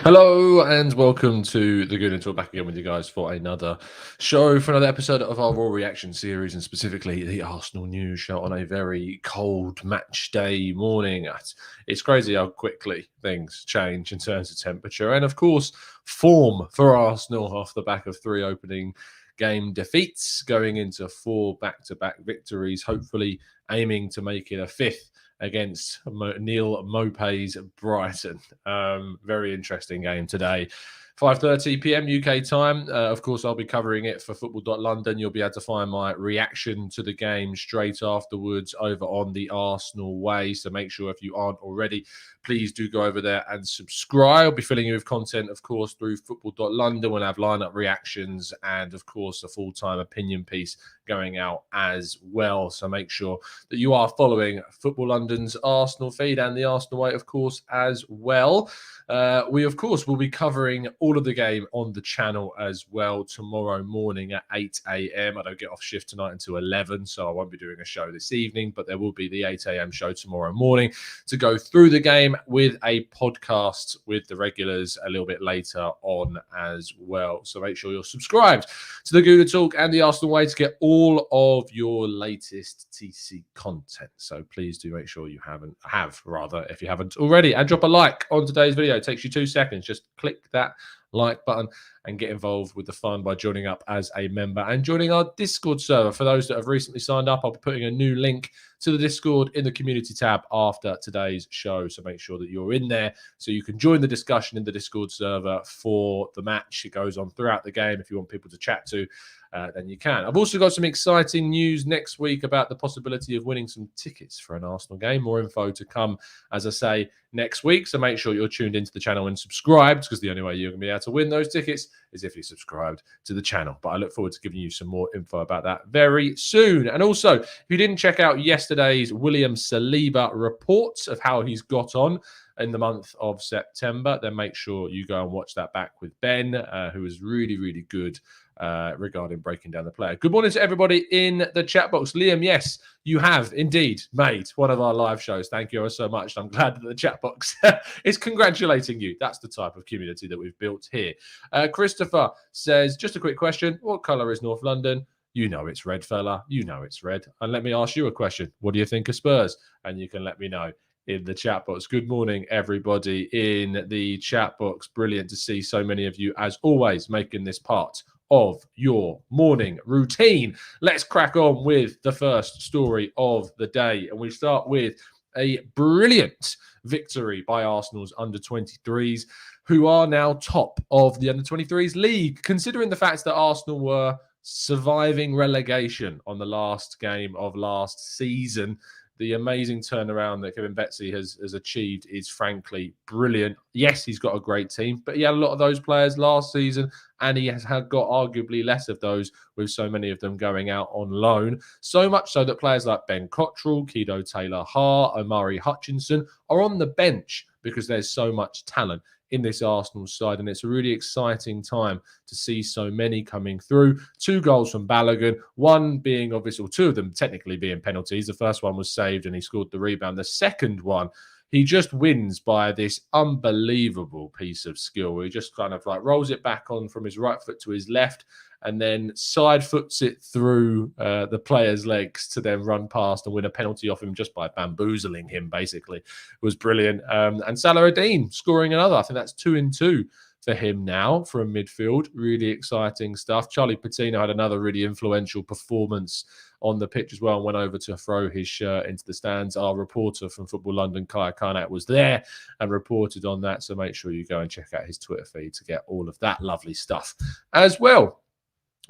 Hello and welcome to the Gooner Talk, back again with you guys for another show, for another episode of our Raw Reaction series, and specifically the Arsenal news show on a very cold match day morning. It's crazy how quickly things change in terms of temperature and, of course, form for Arsenal off the back of 3 opening game defeats, going into 4 back-to-back victories, hopefully aiming to make it a 5th against Neil Mopé's Brighton. Very interesting game today. 5:30 p.m. UK time. Of course, I'll be covering it for Football.London. You'll be able to find my reaction to the game straight afterwards over on the Arsenal Way. So make sure, if you aren't already, please do go over there and subscribe. I'll be filling you with content, of course, through Football.London. We'll have lineup reactions and, of course, a full-time opinion piece going out as well. So make sure that you are following Football London's Arsenal feed and the Arsenal Way, of course, as well. We, of course, will be covering all of the game on the channel as well tomorrow morning at 8 a.m. I don't get off shift tonight until 11, so I won't be doing a show this evening, but there will be the 8 a.m. show tomorrow morning to go through the game with a podcast with the regulars a little bit later on as well. So make sure you're subscribed to the Gooner Talk and the Arsenal Way to get all of your latest TC content. So please do make sure you have, if you haven't already, and drop a like on today's video. It takes you 2 seconds. Just click that like button and get involved with the fun by joining up as a member and joining our Discord server. For those that have recently signed up, I'll be putting a new link to the Discord in the community tab after today's show. So make sure that you're in there so you can join the discussion in the Discord server for the match. It goes on throughout the game. If you want people to chat to, then you can. I've also got some exciting news next week about the possibility of winning some tickets for an Arsenal game. More info to come, as I say, next week. So make sure you're tuned into the channel and subscribed, because the only way you're going to be able to win those tickets is if you subscribed to the channel. But I look forward to giving you some more info about that very soon. And also, if you didn't check out yesterday's William Saliba report of how he's got on in the month of September, then make sure you go and watch that back with Ben, who was really, really good regarding breaking down the player. Good morning to everybody in the chat box. Liam, yes, you have indeed made one of our live shows. Thank you so much. I'm glad that the chat box is congratulating you. That's the type of community that we've built here. Christopher says, just a quick question. What colour is North London? You know it's red, fella. You know it's red. And let me ask you a question. What do you think of Spurs? And you can let me know in the chat box. Good morning, everybody in the chat box. Brilliant to see so many of you, as always, making this part of your morning routine. Let's crack on with the first story of the day. And we start with a brilliant victory by Arsenal's under-23s, who are now top of the under-23s league, considering the fact that Arsenal were surviving relegation on the last game of last season. The amazing turnaround that Kevin Betsy has achieved is frankly brilliant. Yes, he's got a great team, but he had a lot of those players last season, and he has got arguably less of those, with so many of them going out on loan. So much so that players like Ben Cottrell, Kido Taylor-Hart, Omari Hutchinson are on the bench because there's so much talent in this Arsenal side, and it's a really exciting time to see so many coming through. 2 goals from Balogun, one being obviously, or 2 of them technically being penalties. The first one was saved and he scored the rebound. The second one, he just wins by this unbelievable piece of skill where he just kind of like rolls it back on from his right foot to his left and then side foots it through the player's legs to then run past and win a penalty off him just by bamboozling him, basically. It was brilliant. And Salah-Eddin scoring another. I think that's 2 in 2 for him now from midfield. Really exciting stuff. Charlie Patino had another really influential performance on the pitch as well, and went over to throw his shirt into the stands. Our reporter from Football London, Kaya Karnat, was there and reported on that. So make sure you go and check out his Twitter feed to get all of that lovely stuff as well.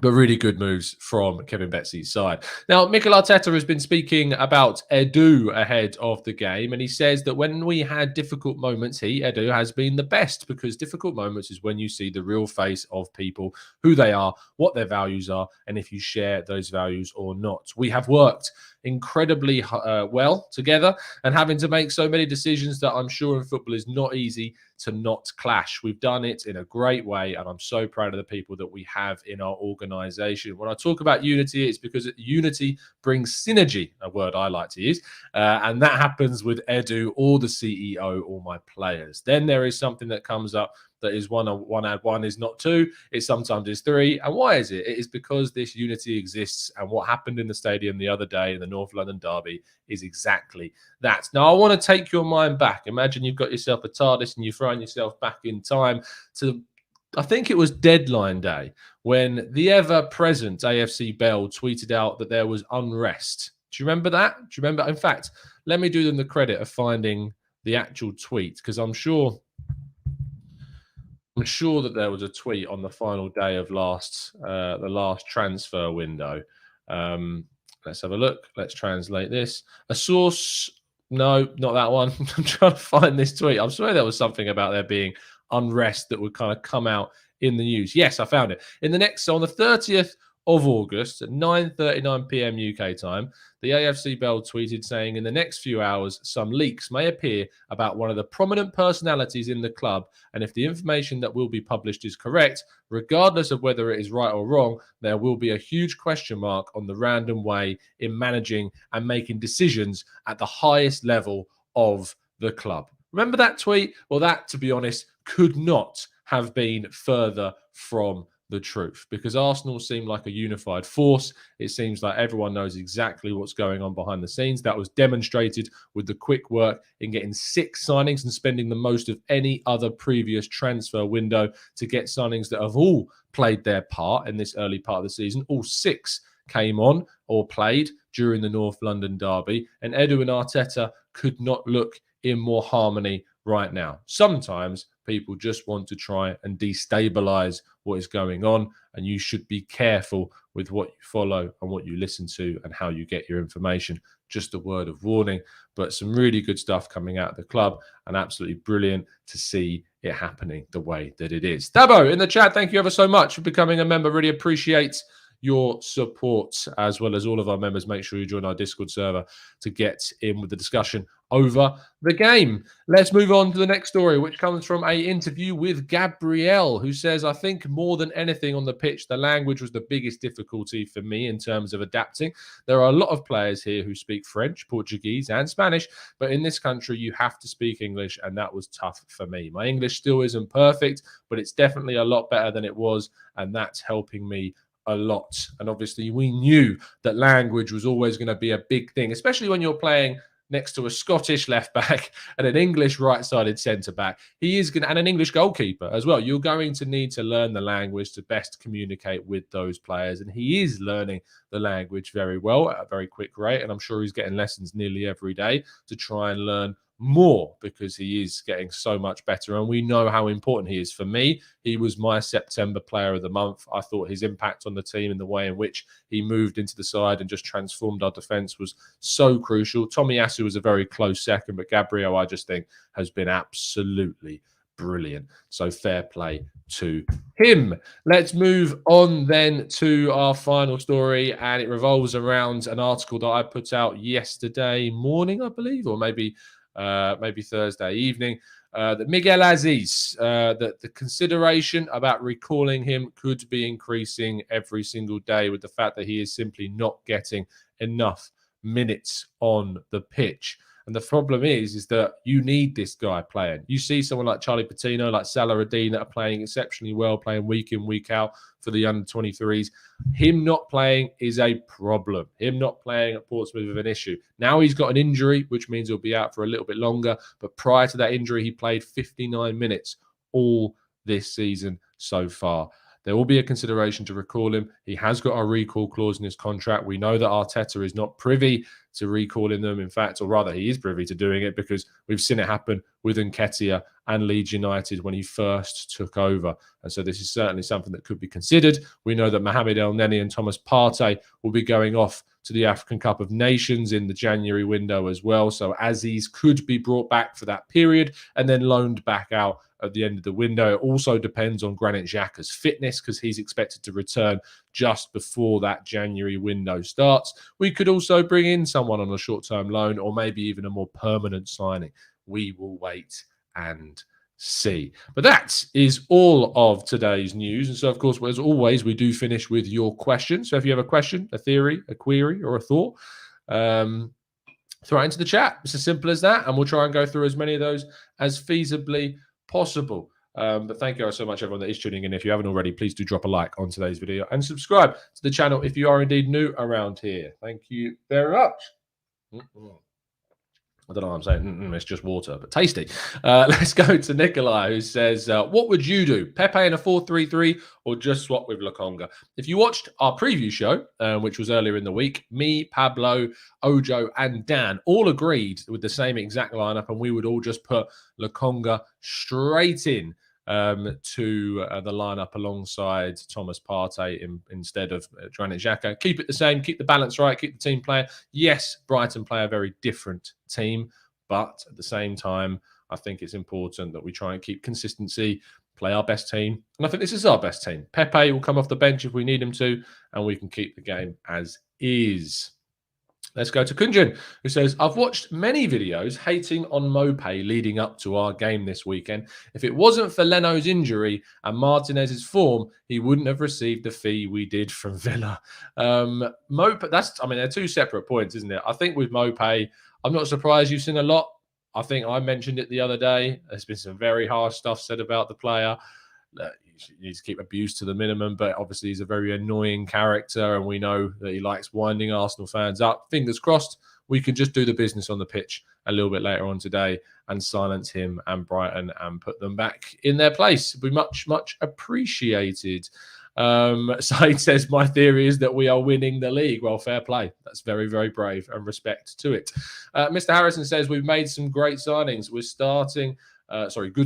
But really good moves from Kevin Betsy's side. Now, Mikel Arteta has been speaking about Edu ahead of the game, and he says that when we had difficult moments, Edu, has been the best, because difficult moments is when you see the real face of people, who they are, what their values are, and if you share those values or not. We have worked incredibly well together, and having to make so many decisions that I'm sure in football is not easy to not clash. We've done it in a great way, and I'm so proud of the people that we have in our organisation. When I talk about unity, it's because unity brings synergy, a word I like to use, and that happens with Edu or the CEO or my players. Then there is something that comes up that is one add one is not two. It sometimes is three. And why is it? It is because this unity exists. And what happened in the stadium the other day in the North London derby is exactly that. Now, I want to take your mind back. Imagine you've got yourself a TARDIS and you're throwing yourself back in time to, I think it was deadline day, when the ever-present AFC Bell tweeted out that there was unrest. Do you remember that? Do you remember? In fact, let me do them the credit of finding the actual tweet, because I'm sure that there was a tweet on the final day of the last transfer window. Let's have a look. Let's translate this. A source. No, not that one. I'm trying to find this tweet. I'm sure there was something about there being unrest that would kind of come out in the news. Yes, I found it. So on the 30th of August at 9:39 p.m. UK time, the AFC Bell tweeted saying, in the next few hours, some leaks may appear about one of the prominent personalities in the club, and if the information that will be published is correct, regardless of whether it is right or wrong, there will be a huge question mark on the random way in managing and making decisions at the highest level of the club. Remember that tweet? Well, that, to be honest, could not have been further from the truth, because Arsenal seem like a unified force. It seems like everyone knows exactly what's going on behind the scenes. That was demonstrated with the quick work in getting 6 signings and spending the most of any other previous transfer window to get signings that have all played their part in this early part of the season. All 6 came on or played during the North London derby, and Edu and Arteta could not look in more harmony right now. Sometimes people just want to try and destabilize what is going on, and you should be careful with what you follow and what you listen to and how you get your information. Just a word of warning, but some really good stuff coming out of the club, and absolutely brilliant to see it happening the way that it is. Dabo in the chat, thank you ever so much for becoming a member. Really appreciate your support, as well as all of our members. Make sure you join our Discord server to get in with the discussion over the game. Let's move on to the next story, which comes from an interview with Gabriel, who says, I think more than anything on the pitch, the language was the biggest difficulty for me in terms of adapting. There are a lot of players here who speak French, Portuguese, and Spanish, but in this country, you have to speak English, and that was tough for me. My English still isn't perfect, but it's definitely a lot better than it was, and that's helping me a lot. And obviously we knew that language was always going to be a big thing, especially when you're playing next to a Scottish left back and an English right-sided centre back. He is going to, and an English goalkeeper as well. You're going to need to learn the language to best communicate with those players, and he is learning the language very well at a very quick rate, and I'm sure he's getting lessons nearly every day to try and learn more, because he is getting so much better, and we know how important he is. For me, he was my September player of the month. I thought his impact on the team and the way in which he moved into the side and just transformed our defence was so crucial. Tomiyasu was a very close second, but Gabriel, I just think, has been absolutely brilliant. So fair play to him. Let's move on then to our final story, and it revolves around an article that I put out yesterday morning, I believe, or maybe Thursday evening, that Miguel Aziz, that the consideration about recalling him could be increasing every single day, with the fact that he is simply not getting enough minutes on the pitch. And the problem is that you need this guy playing. You see someone like Charlie Patino, like Salah-Eddin, that are playing exceptionally well, playing week in, week out for the under-23s. Him not playing is a problem. Him not playing at Portsmouth is an issue. Now he's got an injury, which means he'll be out for a little bit longer. But prior to that injury, he played 59 minutes all this season so far. There will be a consideration to recall him. He has got a recall clause in his contract. We know that Arteta is not privy to recalling them. In fact, or rather, he is privy to doing it, because we've seen it happen with Nketiah and Leeds United when he first took over. And so this is certainly something that could be considered. We know that Mohamed El Neni and Thomas Partey will be going off to the African Cup of Nations in the January window as well. So Aziz could be brought back for that period and then loaned back out at the end of the window. It also depends on Granit Xhaka's fitness, because he's expected to return just before that January window starts. We could also bring in someone on a short-term loan, or maybe even a more permanent signing. We will wait and see. But that is all of today's news. And so, of course, as always, we do finish with your questions. So if you have a question, a theory, a query, or a thought, throw it into the chat. It's as simple as that. And we'll try and go through as many of those as feasibly possible. But thank you so much, everyone that is tuning in. If you haven't already, please do drop a like on today's video and subscribe to the channel if you are indeed new around here. Thank you very much. I don't know what I'm saying. It's just water, but tasty. Let's go to Nikolai, who says, what would you do? Pepe in a 4-3-3 or just swap with Lokonga? If you watched our preview show, which was earlier in the week, me, Pablo, Ojo, and Dan all agreed with the same exact lineup, and we would all just put Lokonga straight in to the lineup alongside Thomas Partey instead of Granit Xhaka. Keep it the same, keep the balance right, keep the team playing. Yes, Brighton play a very different team, but at the same time, I think it's important that we try and keep consistency, play our best team. And I think this is our best team. Pepe will come off the bench if we need him to, and we can keep the game as is. Let's go to Kunjun, who says, I've watched many videos hating on Mopé leading up to our game this weekend. If it wasn't for Leno's injury and Martinez's form, he wouldn't have received the fee we did from Villa. Mopé, they're two separate points, isn't it? I think with Mopé, I'm not surprised you've seen a lot. I think I mentioned it the other day. There's been some very harsh stuff said about the player. You need to keep abuse to the minimum, but obviously he's a very annoying character, and we know that he likes winding Arsenal fans up. Fingers crossed we can just do the business on the pitch a little bit later on today and silence him and Brighton and put them back in their place. It'd be much, much appreciated. Said says, my theory is that we are winning the league. Well, fair play. That's very, very brave, and respect to it. Mr. Harrison says, we've made some great signings. Good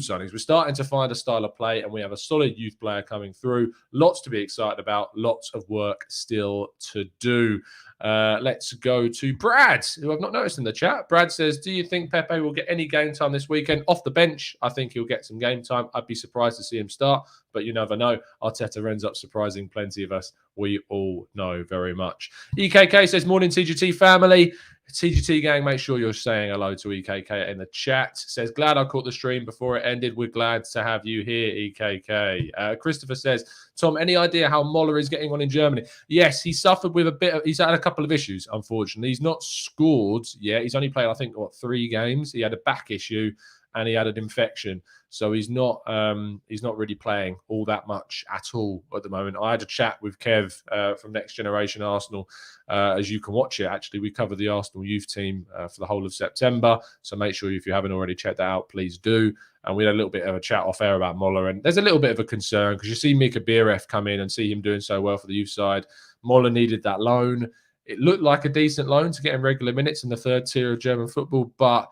signings. We're starting to find a style of play, and we have a solid youth player coming through. Lots to be excited about. Lots of work still to do. Let's go to Brad, who I've not noticed in the chat. Brad says, do you think Pepe will get any game time this weekend? Off the bench, I think he'll get some game time. I'd be surprised to see him start, but you never know. Arteta ends up surprising plenty of us. We all know very much. EKK says, morning TGT family. TGT gang, make sure you're saying hello to EKK in the chat. Says, glad I caught the stream before it ended. We're glad to have you here, EKK. Christopher says, Tom, any idea how Moller is getting on in Germany? Yes, he suffered with he's had a couple of issues, unfortunately. He's not scored yet. He's only played, I think, 3 games. He had a back issue and he had an infection. So he's not really playing all that much at all at the moment. I had a chat with Kev from Next Generation Arsenal. As you can watch it, actually, we cover the Arsenal youth team for the whole of September. So make sure if you haven't already checked that out, please do. And we had a little bit of a chat off air about Moller. And there's a little bit of a concern because you see Mika Bieref come in and see him doing so well for the youth side. Moller needed that loan. It looked like a decent loan to get him regular minutes in the third tier of German football, but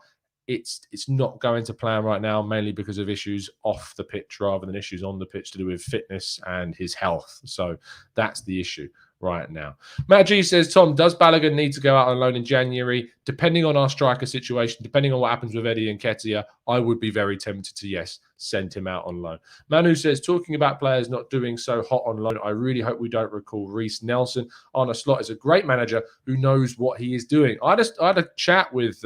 it's not going to plan right now, mainly because of issues off the pitch rather than issues on the pitch to do with fitness and his health. So that's the issue right now. Matt G says, Tom, does Balogun need to go out on loan in January? Depending on our striker situation, depending on what happens with Eddie and Nketiah, I would be very tempted to, yes, send him out on loan. Manu says, talking about players not doing so hot on loan, I really hope we don't recall Reece Nelson. Arne Slot is a great manager who knows what he is doing. I had a chat with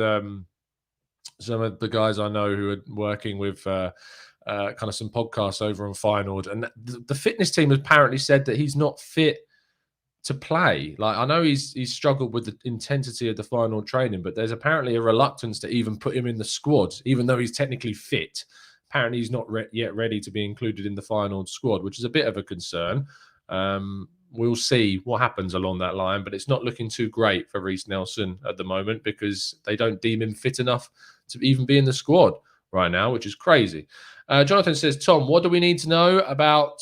some of the guys I know who are working with kind of some podcasts over on Feyenoord, and the fitness team apparently said that he's not fit to play. Like, I know he's struggled with the intensity of the Feyenoord training, but there's apparently a reluctance to even put him in the squad, even though he's technically fit. Apparently he's not yet ready to be included in the Feyenoord squad, which is a bit of a concern. We'll see what happens along that line, but it's not looking too great for Reece Nelson at the moment because they don't deem him fit enough to even be in the squad right now, which is crazy. Jonathan says, Tom, what do we know about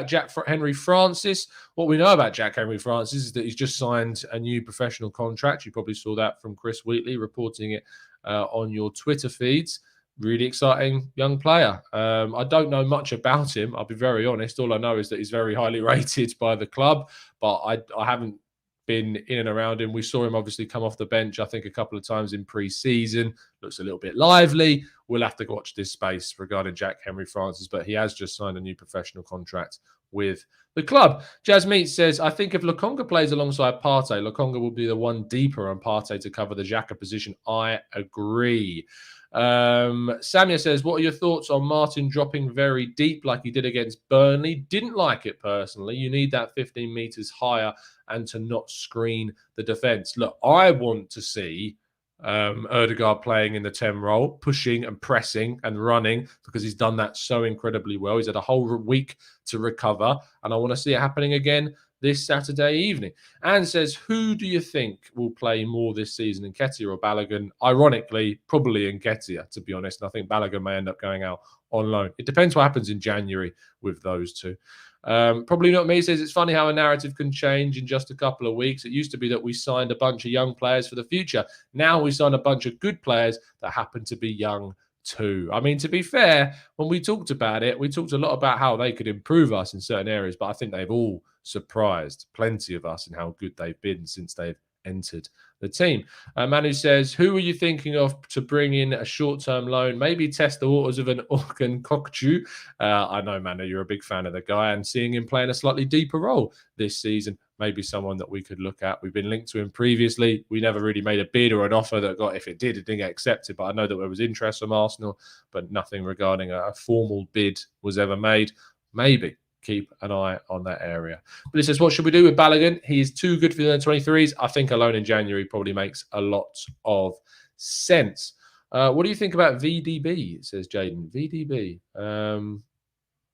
Jack Henry Francis? What we know about Jack Henry Francis is that he's just signed a new professional contract. You probably saw that from Chris Wheatley reporting it on your Twitter feeds. Really exciting young player. I don't know much about him. I'll be very honest. All I know is that he's very highly rated by the club, but I haven't been in and around him. We saw him obviously come off the bench, I think, a couple of times in pre-season. Looks a little bit lively. We'll have to watch this space regarding Jack Henry Francis, but he has just signed a new professional contract with the club. Jasmeet says, I think if Lokonga plays alongside Partey, Lokonga will be the one deeper on Partey to cover the Xhaka position. I agree. Samia says, what are your thoughts on Martin dropping very deep like he did against Burnley? Didn't like it personally. You need that 15 metres higher and to not screen the defence. Look, I want to see Ødegaard playing in the 10 role, pushing and pressing and running, because he's done that so incredibly well. He's had a whole week to recover, and I want to see it happening again this Saturday evening. Anne says, who do you think will play more this season, Nketiah or Balogun? Ironically, probably Nketiah, to be honest. And I think Balogun may end up going out on loan. It depends what happens in January with those two. Probably not me. Says it's funny how a narrative can change in just a couple of weeks. It used to be that we signed a bunch of young players for the future. Now we sign a bunch of good players that happen to be young too. I mean, to be fair, when we talked about it, we talked a lot about how they could improve us in certain areas, but I think they've all surprised plenty of us in how good they've been since they've entered the team. Manu says, who are you thinking of to bring in a short-term loan? Maybe test the waters of an Orkan Kokcu. I know, Manu, you're a big fan of the guy, and seeing him play in a slightly deeper role this season, maybe someone that we could look at. We've been linked to him previously. We never really made a bid or an offer that got, if it didn't get accepted, but I know that there was interest from Arsenal, but nothing regarding a formal bid was ever made. Maybe keep an eye on that area. But it says, what should we do with Balogun? He is too good for the 23s. I think a loan in January probably makes a lot of sense. What do you think about VDB? Says Jaden. VDB.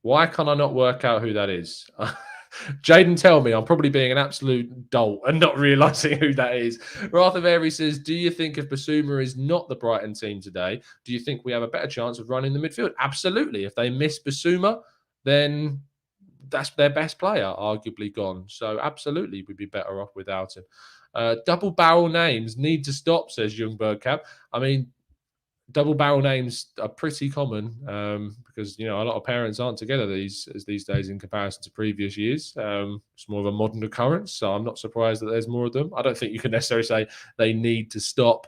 Why can I not work out who that is? Jaden, tell me. I'm probably being an absolute dolt and not realising who that is. Rather Vary says, do you think if Basuma is not the Brighton team today, do you think we have a better chance of running the midfield? Absolutely. If they miss Basuma, then that's their best player, arguably gone. So absolutely, we'd be better off without him. Double barrel names need to stop, says Jungberg Cap. I mean, double barrel names are pretty common because, you know, a lot of parents aren't together these days in comparison to previous years. It's more of a modern occurrence, so I'm not surprised that there's more of them. I don't think you can necessarily say they need to stop.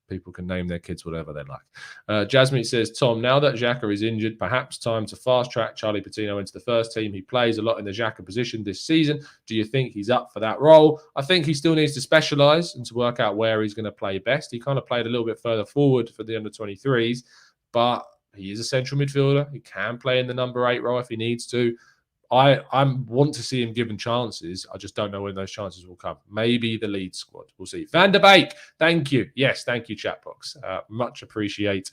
People can name their kids whatever they like. Jasmine says, Tom, now that Xhaka is injured, perhaps time to fast-track Charlie Patino into the first team. He plays a lot in the Xhaka position this season. Do you think he's up for that role? I think he still needs to specialise and to work out where he's going to play best. He kind of played a little bit further forward for the under-23s, but he is a central midfielder. He can play in the number 8 role if he needs to. I want to see him given chances. I just don't know when those chances will come. Maybe the lead squad. We'll see. Van der Beek, thank you. Yes, thank you, Chatbox. Much appreciate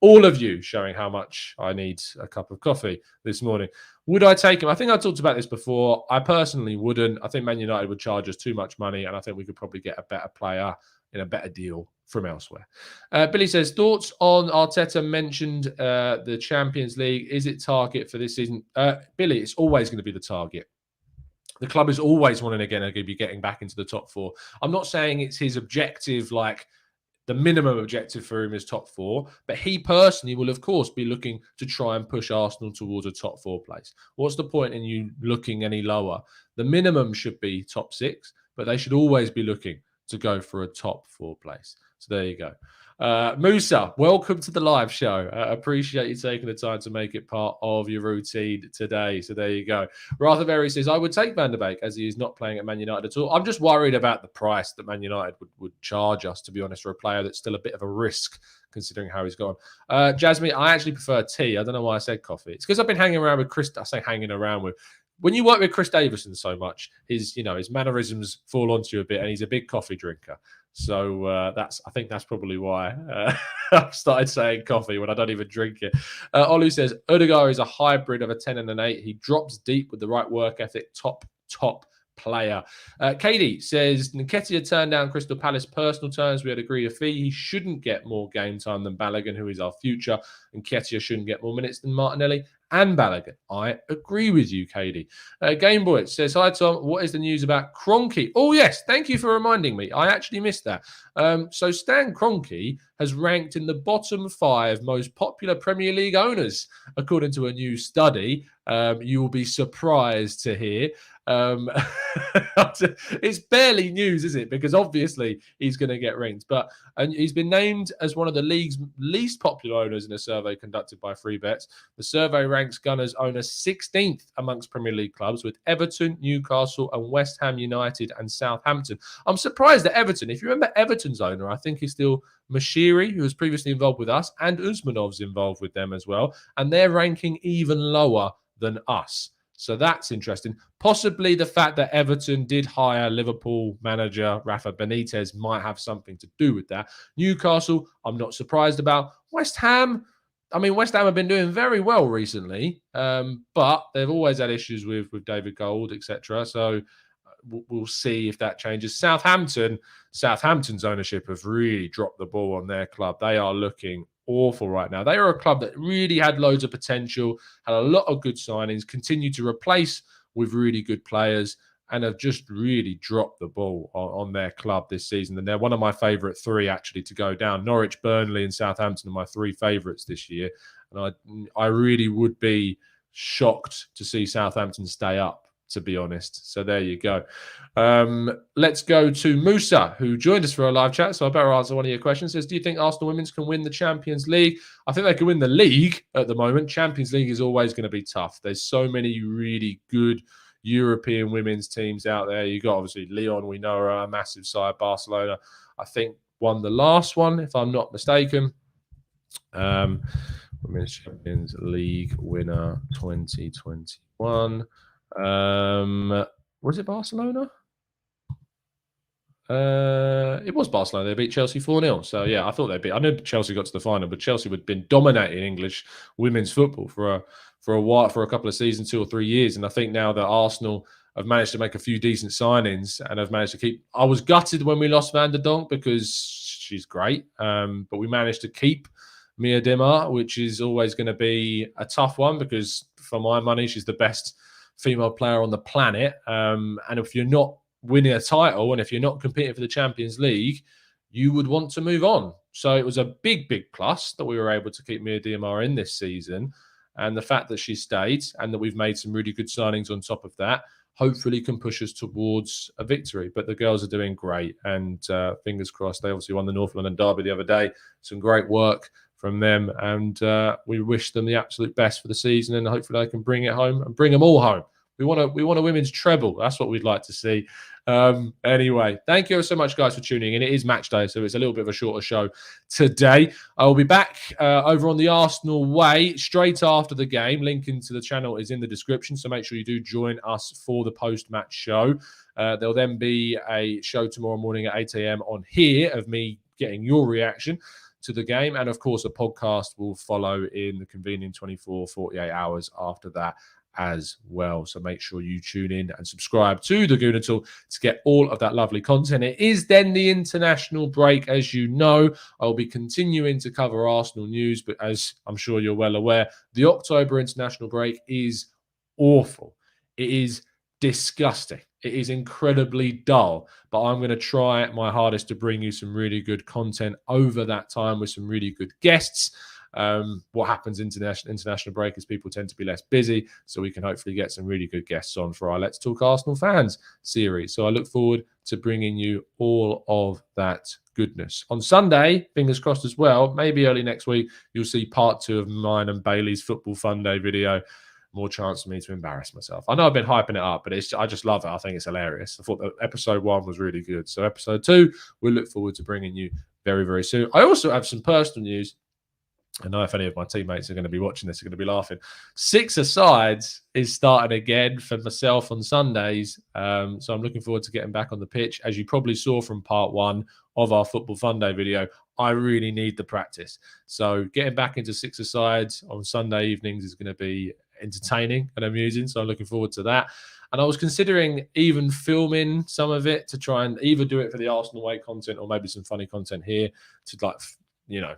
all of you showing how much I need a cup of coffee this morning. Would I take him? I think I talked about this before. I personally wouldn't. I think Man United would charge us too much money, and I think we could probably get a better player in a better deal from elsewhere. Billy says, thoughts on Arteta mentioned the Champions League. Is it target for this season? Billy, it's always going to be the target. The club is always wanting again to be getting back into the top 4. I'm not saying it's his objective, like the minimum objective for him is top 4, but he personally will, of course, be looking to try and push Arsenal towards a top 4 place. What's the point in you looking any lower? The minimum should be top 6, but they should always be looking to go for a top 4 place. So there you go. Musa, welcome to the live show. Appreciate you taking the time to make it part of your routine today. So there you go. Rotherberry says, I would take Van der Beek as he is not playing at Man United at all. I'm just worried about the price that Man United would charge us, to be honest, for a player that's still a bit of a risk considering how he's gone. Jasmine, I actually prefer tea. I don't know why I said coffee. It's because I've been hanging around with Chris. I say hanging around with. When you work with Chris Davison so much, his mannerisms fall onto you a bit, and he's a big coffee drinker. So I think that's probably why I've started saying coffee when I don't even drink it. Olu says, Ødegaard is a hybrid of a 10 and an 8. He drops deep with the right work ethic. Top player. Katie says, Nketiah turned down Crystal Palace personal terms. We had agreed a fee. He shouldn't get more game time than Balogun, who is our future. Nketiah shouldn't get more minutes than Martinelli and Balogun. I agree with you, Katie. Gameboy says, hi, Tom. What is the news about Kroenke? Oh, yes. Thank you for reminding me. I actually missed that. So Stan Kroenke has ranked in the bottom 5 most popular Premier League owners, according to a new study. You will be surprised to hear. It's barely news, is it? Because obviously he's going to get ranked. And he's been named as one of the league's least popular owners in a survey conducted by Free Bets. The survey ranks Gunners owner 16th amongst Premier League clubs, with Everton, Newcastle, and West Ham United and Southampton. I'm surprised that Everton, if you remember Everton's owner, I think he's still Mashiri, who was previously involved with us, and Usmanov's involved with them as well. And they're ranking even lower than us. So that's interesting. Possibly the fact that Everton did hire Liverpool manager Rafa Benitez might have something to do with that. Newcastle, I'm not surprised about. West Ham, I mean, West Ham have been doing very well recently, but they've always had issues with David Gold, etc. So we'll see if that changes. Southampton's ownership have really dropped the ball on their club. They are looking awful right now. They are a club that really had loads of potential, had a lot of good signings, continue to replace with really good players, and have just really dropped the ball on their club this season. And they're one of my favourite three actually to go down. Norwich, Burnley, and Southampton are my three favourites this year. And I really would be shocked to see Southampton stay up, to be honest. So there you go. Let's go to Musa, who joined us for a live chat. So I better answer one of your questions. Says, do you think Arsenal Women's can win the Champions League? I think they can win the league at the moment. Champions League is always going to be tough. There's so many really good European women's teams out there. You got obviously Lyon, we know, are a massive side. Barcelona, I think, won the last one, if I'm not mistaken. Women's Champions League winner 2021. Was it Barcelona? It was Barcelona. They beat Chelsea 4-0. So yeah, I thought they'd beat. I know Chelsea got to the final, but Chelsea had been dominating English women's football for a while, for a couple of seasons, 2 or 3 years. And I think now that Arsenal have managed to make a few decent signings and have managed to keep. I was gutted when we lost Van der Donk because she's great, but we managed to keep Mia Dimar, which is always going to be a tough one because, for my money, she's the best female player on the planet. And if you're not winning a title and if you're not competing for the Champions League, you would want to move on. So it was a big, big plus that we were able to keep Mia Dimar in this season. And the fact that she stayed and that we've made some really good signings on top of that, hopefully can push us towards a victory. But the girls are doing great. And fingers crossed, they obviously won the North London Derby the other day. Some great work from them. And we wish them the absolute best for the season. And hopefully they can bring it home and bring them all home. We want a women's treble. That's what we'd like to see. Anyway, thank you so much, guys, for tuning in. It is match day, so it's a little bit of a shorter show today. I will be back over on the Arsenal Way straight after the game. Link into the channel is in the description, so make sure you do join us for the post-match show. There'll then be a show tomorrow morning at 8 a.m. on here of me getting your reaction to the game. And, of course, a podcast will follow in the convenient 24, 48 hours after that as well. So make sure you tune in and subscribe to the Gooner Tool to get all of that lovely content. It is then the international break, as you know. I'll be continuing to cover Arsenal news, but as I'm sure you're well aware, the October international break is awful. It is disgusting. It is incredibly dull, but I'm going to try my hardest to bring you some really good content over that time with some really good guests. What happens international break is people tend to be less busy, so we can hopefully get some really good guests on for our Let's Talk Arsenal Fans series. So I look forward to bringing you all of that goodness. On Sunday, fingers crossed as well, maybe early next week, you'll see part 2 of mine and Bailey's Football Fun Day video. More chance for me to embarrass myself. I know I've been hyping it up, but I just love it. I think it's hilarious. I thought that episode 1 was really good. So episode 2, we look forward to bringing you very, very soon. I also have some personal news. I know if any of my teammates are going to be watching this, are going to be laughing. 6-a-sides is starting again for myself on Sundays. So I'm looking forward to getting back on the pitch. As you probably saw from part 1 of our Football Fun Day video, I really need the practice. So getting back into 6-a-sides on Sunday evenings is going to be entertaining and amusing. So I'm looking forward to that. And I was considering even filming some of it to try and either do it for the Arsenal Way content or maybe some funny content here to, like, you know,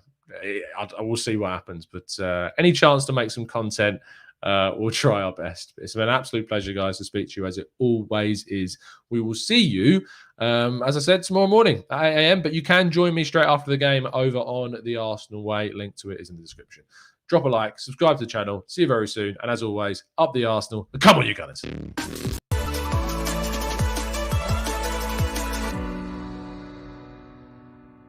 I will see what happens, but any chance to make some content, we'll try our best. It's been an absolute pleasure, guys, to speak to you, as it always is. We will see you, as I said, tomorrow morning at 8 a.m., but you can join me straight after the game over on the Arsenal Way. Link to it is in the description. Drop a like, subscribe to the channel. See you very soon. And as always, up the Arsenal. Come on, you Gunners.